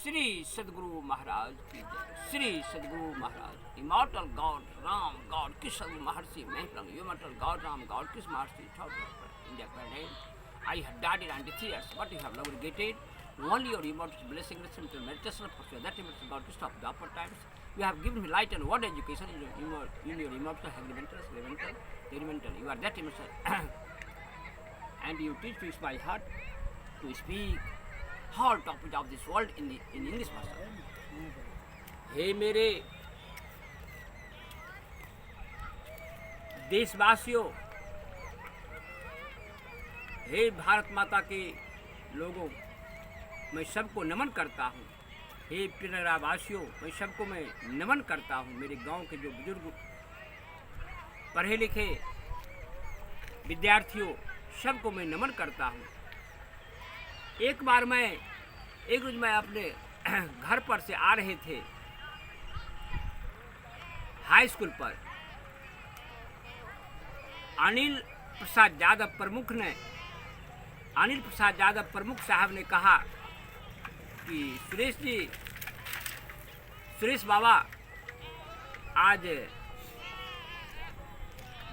श्री सदगुरु महाराज की जय। श्री सदगुरु महाराज, इमॉर्टल गॉड राम गॉड किस महर्षि महंत इमॉर्टल गॉड राम गॉड किस महर्षि independent. I have died in 93 years, but you have navigated only your immortal blessing, spiritual meditation, for that immortal God to stop the upper times. You have given me light and word education in your immortal elemental. You are that immortal, and you teach me my heart to speak all topics of this world in English भाषा. हे मेरे देशवासियों, हे भारत माता के लोगों, मैं सबको नमन करता हूँ. हे पिनरावासियों, मैं सबको मैं नमन करता हूँ. मेरे गांव के जो बुजुर्ग पढ़े लिखे विद्यार्थियों, सबको मैं नमन करता हूँ. एक रोज मैं अपने घर पर से आ रहे थे हाई स्कूल पर. अनिल प्रसाद यादव प्रमुख साहब ने कहा कि सुरेश बाबा, आज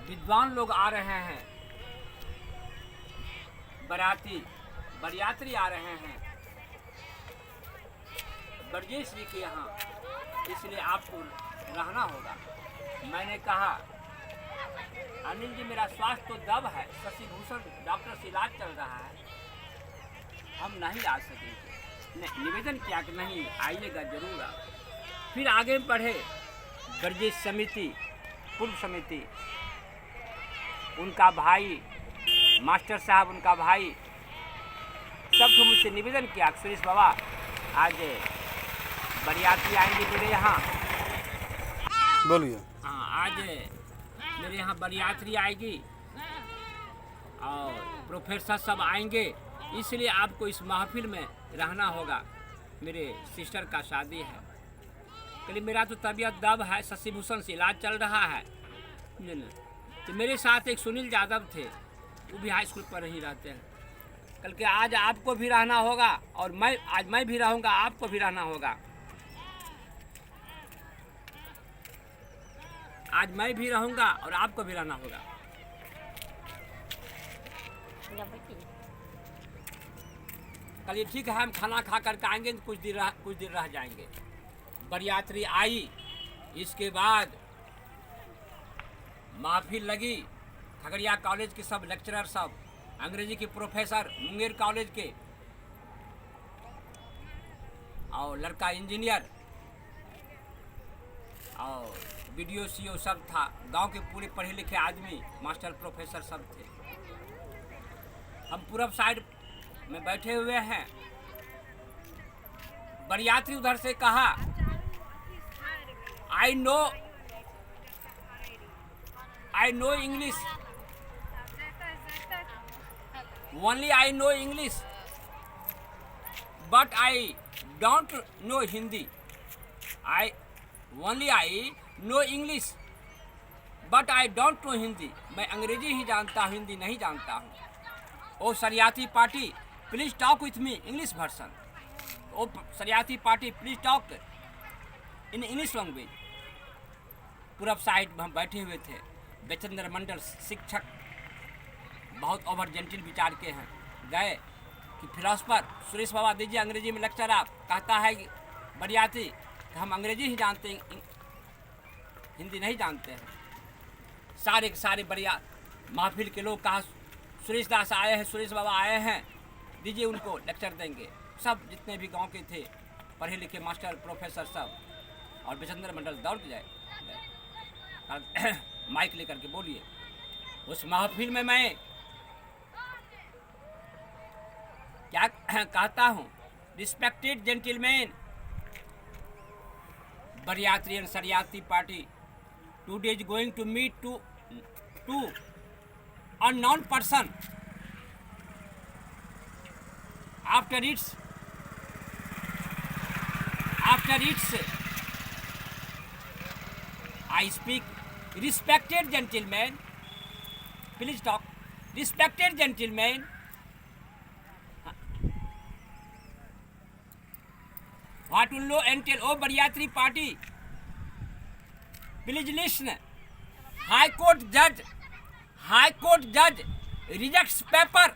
विद्वान लोग आ रहे हैं, बरियात्री आ रहे हैं ब्रजेश जी के यहाँ, इसलिए आपको रहना होगा. मैंने कहा, अनिल जी, मेरा स्वास्थ्य तो दब है, शशि भूषण डॉक्टर से इलाज चल रहा है, हम नहीं आ सकेंगे. निवेदन किया कि नहीं, आइएगा जरूर. फिर आगे बढ़े. ब्रजेश समिति, पूर्व समिति, उनका भाई मास्टर साहब, उनका भाई, सबको मुझसे निवेदन किया, सुरेश बाबा आज बरियात्री आएंगे मेरे यहाँ. बोलिए. हाँ, आज मेरे यहाँ बरियात्री आएगी और प्रोफेसर सब आएंगे, इसलिए आपको इस महफिल में रहना होगा. मेरे सिस्टर का शादी है. कहलिए मेरा तो तबीयत दब है, शशि भूषण से इलाज चल रहा है. तो मेरे साथ एक सुनील यादव थे, वो भी हाई स्कूल पर ही रहते हैं. कल के आज आपको भी रहना होगा और आज मैं भी रहूँगा, आपको भी रहना होगा. आज मैं भी रहूँगा और आपको भी रहना होगा. कल ठीक है, हम खाना खा कर के आएंगे, कुछ दिन रह जाएंगे. बरियात्री आई. इसके बाद महफिल लगी. खगड़िया कॉलेज के सब लेक्चरर, सब अंग्रेजी के प्रोफेसर, मुंगेर कॉलेज के, और लड़का इंजीनियर और वीडियो सीओ सब था. गांव के पूरे पढ़े लिखे आदमी, मास्टर प्रोफेसर सब थे. हम पूरब साइड में बैठे हुए हैं. बरियात्री उधर से कहा, I know English, only I know English, but I don't know Hindi. I know English, but I don't know Hindi. मैं अंग्रेजी ही जानता हूँ, हिंदी नहीं जानता हूँ. ओ सरियाती party, please talk with me English version. ओ सरियाती party, please talk in English language. पूरब साइड में हम बैठे हुए थे. बेचंद्र मंडल शिक्षक, बहुत ओवर जेंटिल विचार के हैं. गए कि फिलोसफर सुरेश बाबा दीजिए अंग्रेजी में लेक्चर. आप कहता है बरियाती कि हम अंग्रेजी ही जानते हैं, हिंदी नहीं जानते हैं. सारे के सारे बढ़िया महफिल के लोग कहा, सुरेश दास आए हैं, सुरेश बाबा आए हैं, दीजिए उनको लेक्चर देंगे. सब जितने भी गांव के थे पढ़े लिखे मास्टर प्रोफेसर सब, और बेचंद्र मंडल दौड़ जाए माइक लेकर के बोलिए. उस महफिल में मैं क्या कहता हूँ, रिस्पेक्टेड जेंटलमैन, बरियात्री एंड सरियाती party today is going to meet to unknown person. After its I speak, respected gentlemen, please talk. Respected gentlemen, What will law entail? Oh, Bariatri party. Please listen. High Court judge rejects paper.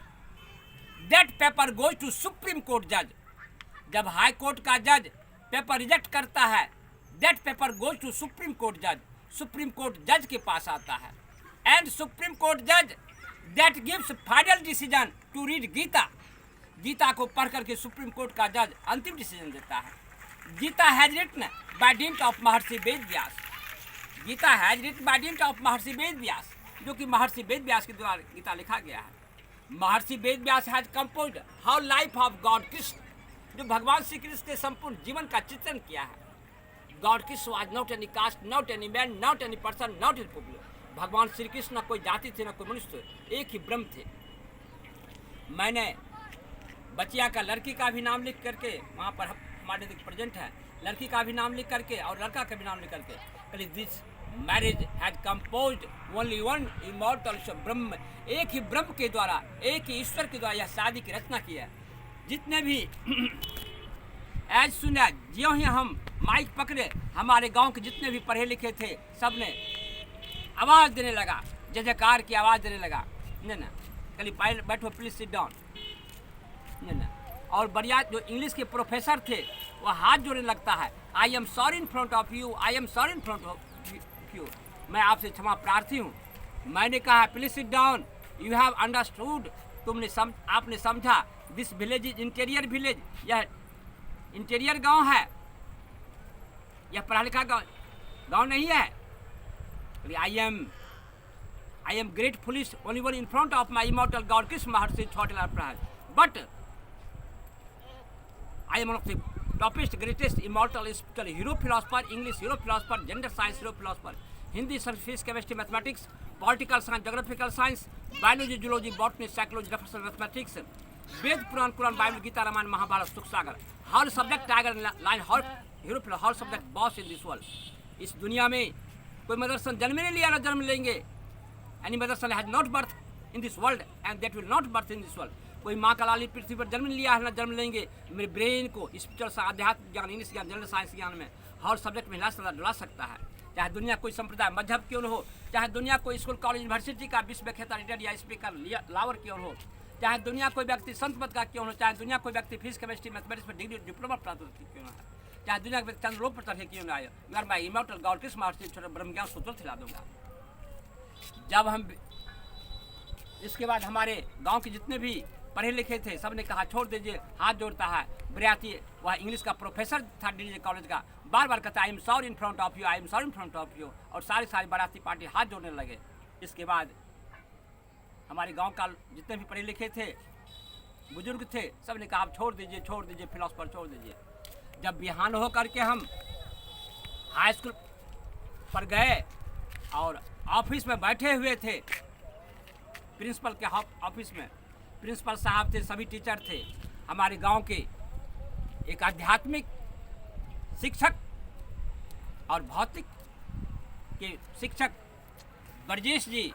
That paper goes to Supreme Court judge. जब high court का जज paper reject करता है, that paper goes to supreme court जज. Supreme court जज के पास आता है, एंड सुप्रीम कोर्ट जज that gives final decision to read Gita. Gita को पढ़ करके सुप्रीम कोर्ट का जज अंतिम डिसीजन देता है. Gita has written by dint of Maharshi Ved Vyas. Gita has written by dint of Maharshi Ved व्यास, जो कि महर्षि वेद व्यास के द्वारा गीता लिखा गया है. Maharshi Ved Vyas has composed how life of God Krishna, जो भगवान श्री कृष्ण के संपूर्ण जीवन का चित्रण किया है. God Krishna was not any caste, not any man, not any person, not any people. भगवान श्री कृष्ण न कोई जाति थे, न कोई मनुष्य थे, एक ही ब्रह्म थे. मैंने बचिया का लड़की का भी नाम लिख करके वहाँ पर हमारे प्रेजेंट है, लड़की का भी नाम लिख करके और लड़का का भी नाम लिख करके, this marriage has composed only one immortal ब्रह्म. एक ही ब्रह्म के द्वारा, एक ही ईश्वर के द्वारा यह शादी की रचना की है. जितने भी एज सुना, ज्यों ही हम माइक पकड़े, हमारे गांव के जितने भी पढ़े लिखे थे सब ने आवाज़ देने लगा, जय जयकार की आवाज़ देने लगा. नहीं ना, कल बैठो प्लीज सिट डाउन. नहीं ना, और बढ़िया जो इंग्लिश के प्रोफेसर थे वह हाथ जोड़ने लगता है. I am sorry in front of you, I am sorry in front of you. मैं आपसे क्षमा प्रार्थी हूँ. मैंने कहा please sit down, you have understood, आपने समझा. This village is interior village, यह इंटीरियर गांव है, यह पढ़ा लिखा गांव नहीं है. I am gratefully only one in front of my immortal God Krishna Maharshi Chhotelal Prasad, but I am one of the toppest greatest immortal spiritual hero philosopher, English hero philosopher, gender science hero philosopher, Hindi, physics, chemistry, mathematics, political science, geographical science, biology, zoology, botany, psychology, mathematics, Ved, Puran, Quran, Bible, Gita, Ramayan, Mahabharat, Sukh Sagar, हर subject tiger line, हर hero, हर subject boss in this world. इस दुनिया में कोई मदरसन जन्म नहीं लिया, ना जन्म लेंगे. Any Motherson has not birth in this world and that will not birth in this world. कोई माँ का लाली पृथ्वी पर जन्म लिया है, ना जन्म लेंगे. मेरे ब्रेन को स्पिरिचुअल आध्यात्मिक ज्ञान, इंग्लिश ज्ञान, जनरल साइंस ज्ञान में हर सब्जेक्ट में डला सकता है. चाहे दुनिया कोई संप्रदाय मजहब क्यों न हो, चाहे दुनिया कोई स्कूल कॉलेज यूनिवर्सिटी का विश्वविख्यात रिटायर्ड या स्पीकर लावर क्यों हो, चाहे दुनिया कोई व्यक्ति संत मत का क्यों हो, चाहे दुनिया कोई व्यक्ति फिजिक्स, केमिस्ट्री, मैथमेटिक्स में डिग्री डिप्लोमा प्राप्त क्यों ना है, चाहे दुनिया के व्यक्ति चंद्रोप पर चढ़े क्यों ना आए, अगर मैं इमॉर्टल गॉड कृष्ण महर्षि छोटे ब्रह्म ज्ञान सूत्र खिला दूंगा. जब हम इसके बाद हमारे गांव के जितने भी पढ़े लिखे थे सब ने कहा छोड़ दीजिए, हाथ जोड़ता है. बरियाती वह इंग्लिश का प्रोफेसर था डीजे कॉलेज का, बार बार कहता आई am sorry in front of you, I am sorry in front of you, और सारी बराती पार्टी हाथ जोड़ने लगे. इसके बाद हमारे गांव का जितने भी पढ़े लिखे थे, बुजुर्ग थे, सब ने कहा आप छोड़ दीजिए फिलोसफर छोड़ दीजिए. जब बिहान हो करके हम हाई स्कूल पर गए और ऑफिस में बैठे हुए थे, प्रिंसिपल के ऑफिस में प्रिंसिपल साहब थे, सभी टीचर थे. हमारे गांव के एक आध्यात्मिक शिक्षक और भौतिक के शिक्षक ब्रजेश जी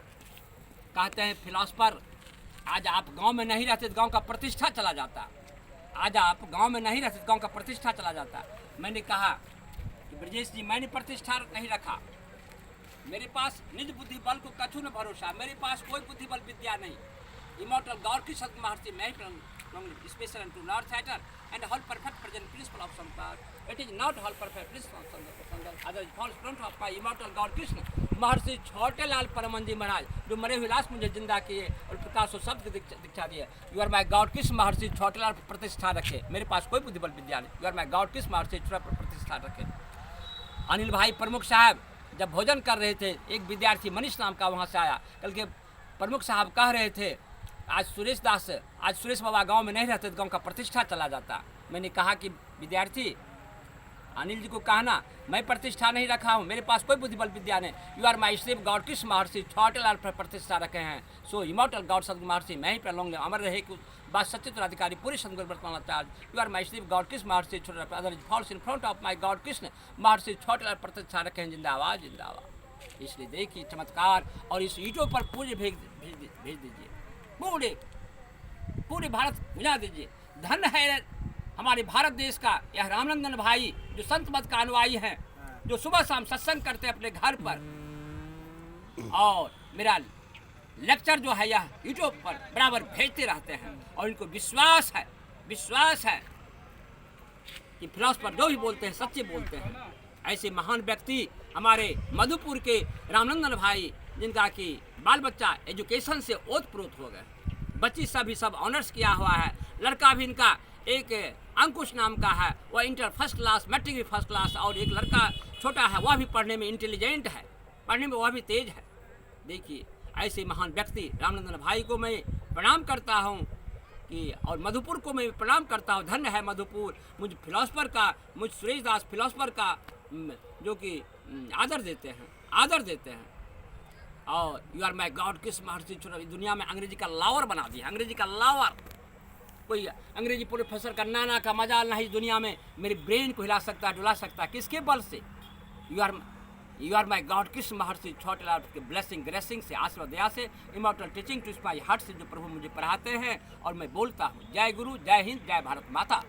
कहते हैं फिलोसफर आज आप गांव में नहीं रहते तो गांव का प्रतिष्ठा चला जाता. आज आप गांव में नहीं रहते तो गांव का प्रतिष्ठा चला जाता. मैंने कहा कि ब्रजेश जी मैंने प्रतिष्ठा नहीं रखा, मेरे पास निज बुद्धि बल को कछु न भरोसा, मेरे पास कोई बुद्धि बल विद्या नहीं. इमॉर्टल गॉड की सत्य महर्षि मैं special to not setter and whole perfect present principle of संसार. It is not whole perfect principle of संसार other falls front of my immortal God Krishna Maharshi Chhotelal परम जी महाराज, जो मरे हुए लाश मुझे जिंदा किए और प्रकाश और शब्द दीक्षा दिए. You are my god Krishna Maharshi Chhotelal प्रतिष्ठा रखे, मेरे पास कोई बुद्धि बल विद्या नहीं. You are my god Krishna Maharshi Chhota प्रतिष्ठा रखे. अनिल भाई प्रमुख साहब जब भोजन कर रहे थे, एक विद्यार्थी मनीष नाम का वहाँ से आया. कल के प्रमुख साहब कह रहे थे आज सुरेश बाबा गांव में नहीं रहते तो गांव का प्रतिष्ठा चला जाता. मैंने कहा कि विद्यार्थी अनिल जी को कहना मैं प्रतिष्ठा नहीं रखा हूँ, मेरे पास कोई बुद्धि बल विद्या नहीं. You are my Shri god Krishna Maharshi Chhotelal पर प्रतिष्ठा रखे हैं. सो इमॉर्टल गॉड सद महर्षि मैं ही पर लौंगे अमर रहे कि बात सच्चे अधिकारी पूरे संत वर्तमान charge. You are my Shri god Krishna Maharshi Chhote falls in front of my god Krishna Maharshi Chhotelal प्रतिष्ठा रखे हैं. जिंदाबाद जिंदाबाद. इसलिए देखिए चमत्कार, और इस ईंटों पर पूरे भेज दीजिए, पूरे भारत मिला दीजिए. धन है हमारे भारत देश का यह रामनंदन भाई जो संत मत का अनुयायी हैं, जो सुबह शाम सत्संग करते हैं अपने घर पर, और मेरा लेक्चर जो है यह यूट्यूब पर बराबर भेजते रहते हैं, और इनको विश्वास है कि फिलोसफर जो भी बोलते हैं सच्चे बोलते हैं। ऐसे महान व्यक्ति हमारे मधुपुर के रामनंदन भाई, जिनका कि बाल बच्चा एजुकेशन से ओतप्रोत हो गए, बच्ची सभी सब ऑनर्स किया हुआ है, लड़का भी इनका एक अंकुश नाम का है, वह इंटर फर्स्ट क्लास, मैट्रिक भी फर्स्ट क्लास, और एक लड़का छोटा है वह भी पढ़ने में इंटेलिजेंट है, पढ़ने में वह भी तेज है। देखिए ऐसे महान व्यक्ति रामनंदन भाई को मैं प्रणाम करता हूँ कि, और मधुपुर को मैं प्रणाम करता हूँ। धन्य है मधुपुर, मुझ फिलोसफर का, मुझ सुरेश दास फिलोसफर का जो कि आदर देते हैं। और यू आर माई गॉड किस महर्षि छोटा, दुनिया में अंग्रेजी का लावर बना दिया, अंग्रेजी का लावर। कोई अंग्रेजी प्रोफेसर का नाना का मजाल नहीं दुनिया में मेरे ब्रेन को हिला सकता, डुला सकता, किसके बल से? यू आर माई गॉड किस महर्षि छोटे लाल के ब्लेसिंग ग्रेसिंग से, आशीर्वाद दया से, immortal teaching to my heart से जो प्रभु मुझे पढ़ाते हैं, और मैं बोलता हूँ जय गुरु, जय हिंद, जय भारत माता।